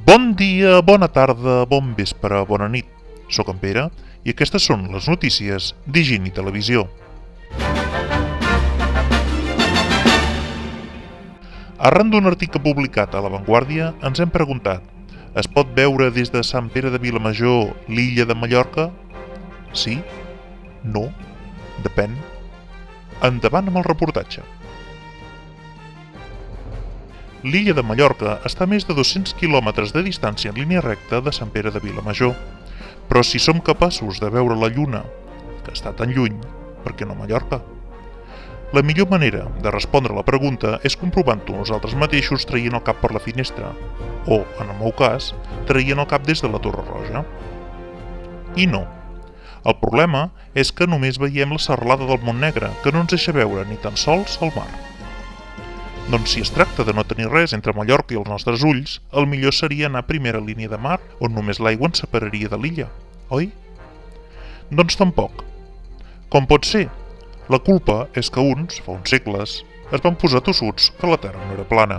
Bon dia, bona tarda, bon vespre, bona nit. Soc en Pere i aquestes són les notícies d'Higiene Televisió. Arran d'un article publicat a La Vanguardia ens hem preguntat: es pot veure des de Sant Pere de Vilamajor l'illa de Mallorca? Sí? No? Depèn. Endavant amb el reportatge. L'illa de Mallorca està a més de 200 quilòmetres de distància en línia recta de Sant Pere de Vilamajor. Però si som capaços de veure la Lluna, que està tan lluny, per què no Mallorca? La millor manera de respondre a la pregunta és comprovant-ho nosaltres mateixos traient el cap per la finestra, o, en el meu cas, traient el cap des de la Torre Roja. I no. El problema és que només veiem la serralada del Montnegre, que no ens deixa veure ni tan sols el mar. Doncs si es tracta de no tenir res entre Mallorca i els nostres ulls, el millor seria anar a primera línia de mar, on només l'aigua ens separaria de l'illa, oi? Doncs tampoc. Com pot ser? La culpa és que uns, fa uns segles, es van posar tossuts que la Terra no era plana.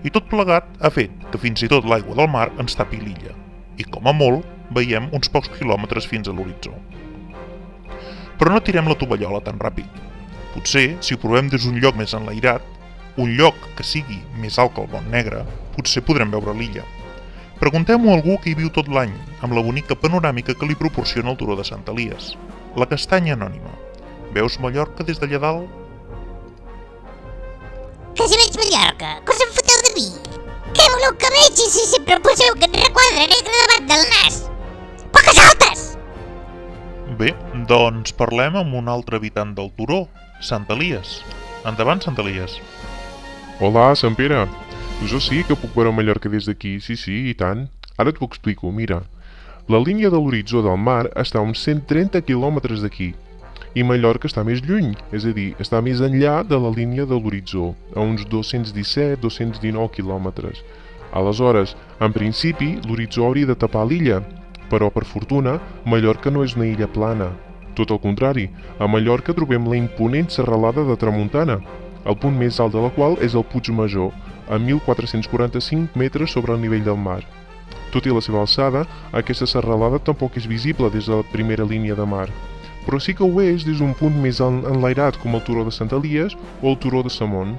I tot plegat ha fet que fins i tot l'aigua del mar ens tapi l'illa, i com a molt veiem uns pocs quilòmetres fins a l'horitzó. Però no tirem la tovallola tan ràpid. Potser, si ho provem des d'un lloc més enlairat, un lloc que sigui més alt que el Montnegre, potser podrem veure l'illa. Preguntem-ho a algú que hi viu tot l'any, amb la bonica panoràmica que li proporciona el turó de Sant Elies, la castanya anònima. Veus Mallorca des d'allà dalt? Que si veig Mallorca, que us en foteu de mi? Què voleu que vegi si sempre poseu aquest requadre negre davant del nas? Poques altes! Bé, doncs parlem amb un altre habitant del turó, Sant Elies. Endavant, Sant Elies. Hola, Sant Pere. Jo sí que puc veure Mallorca des d'aquí, sí, i tant. Ara t'ho explico, mira. La línia de l'horitzó del mar està a uns 130 quilòmetres d'aquí, i Mallorca està més lluny, és a dir, està més enllà de la línia de l'horitzó, a uns 217-219 quilòmetres. Aleshores, en principi, l'horitzó hauria de tapar l'illa, però, per fortuna, Mallorca no és una illa plana. Tot el contrari, a Mallorca trobem la imponent serralada de Tramuntana, el punt més alt de la qual és el Puig Major, a 1.445 metres sobre el nivell del mar. Tot i la seva alçada, aquesta serralada tampoc és visible des de la primera línia de mar, però sí que ho és des d'un punt més enlairat com el turó de Sant Elies o el turó de Samón.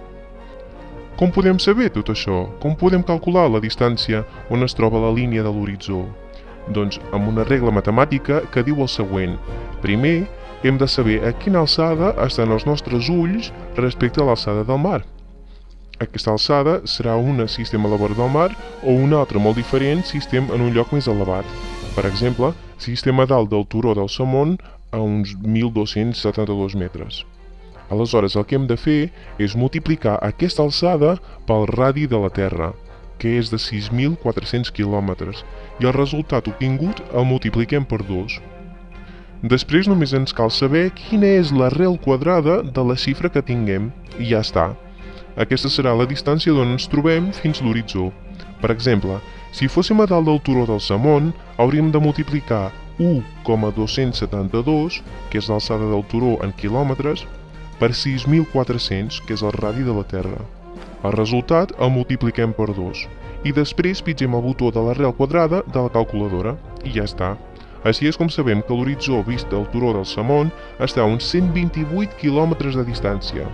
Com podem saber tot això? Com podem calcular la distància on es troba la línia de l'horitzó? Doncs amb una regla matemàtica que diu el següent. Primer, hem de saber a quina alçada estan els nostres ulls respecte a l'alçada del mar. Aquesta alçada serà una si estem a la vora del mar o una altra molt diferent si estem en un lloc més elevat. Per exemple, si estem a dalt del turó del Samón a uns 1.272 metres. Aleshores, el que hem de fer és multiplicar aquesta alçada pel radi de la Terra, que és de 6.400 quilòmetres, i el resultat obtingut el multipliquem per 2. Després només ens cal saber quina és l'arrel quadrada de la xifra que tinguem, i ja està. Aquesta serà la distància d'on ens trobem fins l'horitzó. Per exemple, si fóssim a dalt del turó del Samón, hauríem de multiplicar 1,272, que és l'alçada del turó en quilòmetres, per 6.400, que és el radi de la Terra. El resultat el multipliquem per 2, i després pitgem el botó de l'arrel quadrada de la calculadora, i ja està. Així és com sabem que l'horitzó vist del turó del Samón està a uns 128 quilòmetres de distància.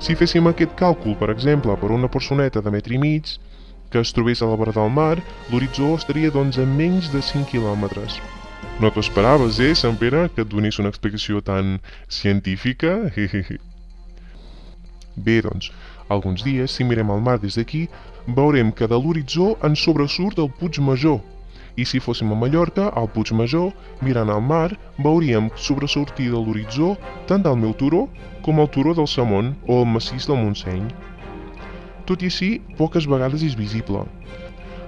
Si féssim aquest càlcul, per exemple, per una personeta de metre i mig, que es trobés a la vora del mar, l'horitzó estaria doncs a menys de 5 quilòmetres. No t'ho esperaves, Sant Pere, que et donés una explicació tan científica? Bé, doncs, alguns dies, si mirem el mar des d'aquí, veurem que de l'horitzó ens sobresurt el Puig Major, i si fóssim a Mallorca, al Puig Major, mirant al mar, veuríem sobresortir de l'horitzó tant del meu turó com el turó del Samón o el massís del Montseny. Tot i així, poques vegades és visible.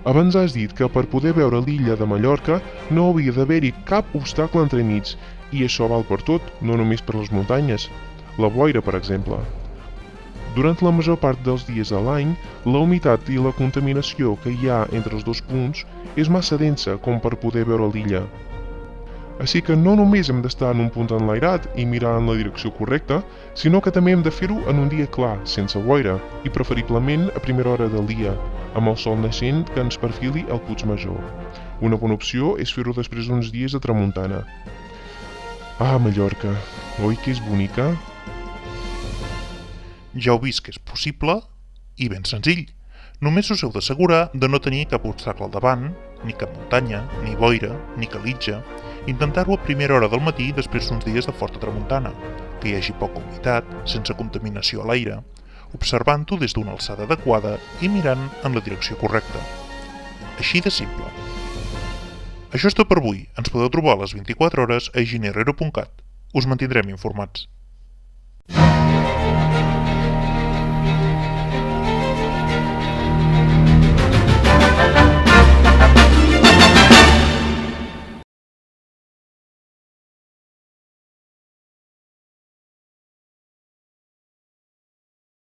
Abans has dit que per poder veure l'illa de Mallorca no hauria d'haver-hi cap obstacle entremig, i això val per tot, no només per les muntanyes. La boira, per exemple. Durant la major part dels dies de l'any, la humitat i la contaminació que hi ha entre els dos punts és massa densa com per poder veure l'illa. Així que no només hem d'estar en un punt enlairat i mirar en la direcció correcta, sinó que també hem de fer-ho en un dia clar, sense boira, i preferiblement a primera hora del dia, amb el sol naixent que ens perfili al Puigmajor. Una bona opció és fer-ho després d'uns dies de tramuntana. Ah, Mallorca, oi que és bonica? Ja heu vist que és possible i ben senzill. Només us heu d'assegurar de no tenir cap obstacle al davant, ni cap muntanya, ni boira, ni calitja. Intentar-ho a primera hora del matí després d'uns dies de forta tramuntana, que hi hagi poca humitat, sense contaminació a l'aire, observant-ho des d'una alçada adequada i mirant en la direcció correcta. Així de simple. Això és tot per avui. Ens podeu trobar a les 24 hores a higienherrero.cat. Us mantindrem informats.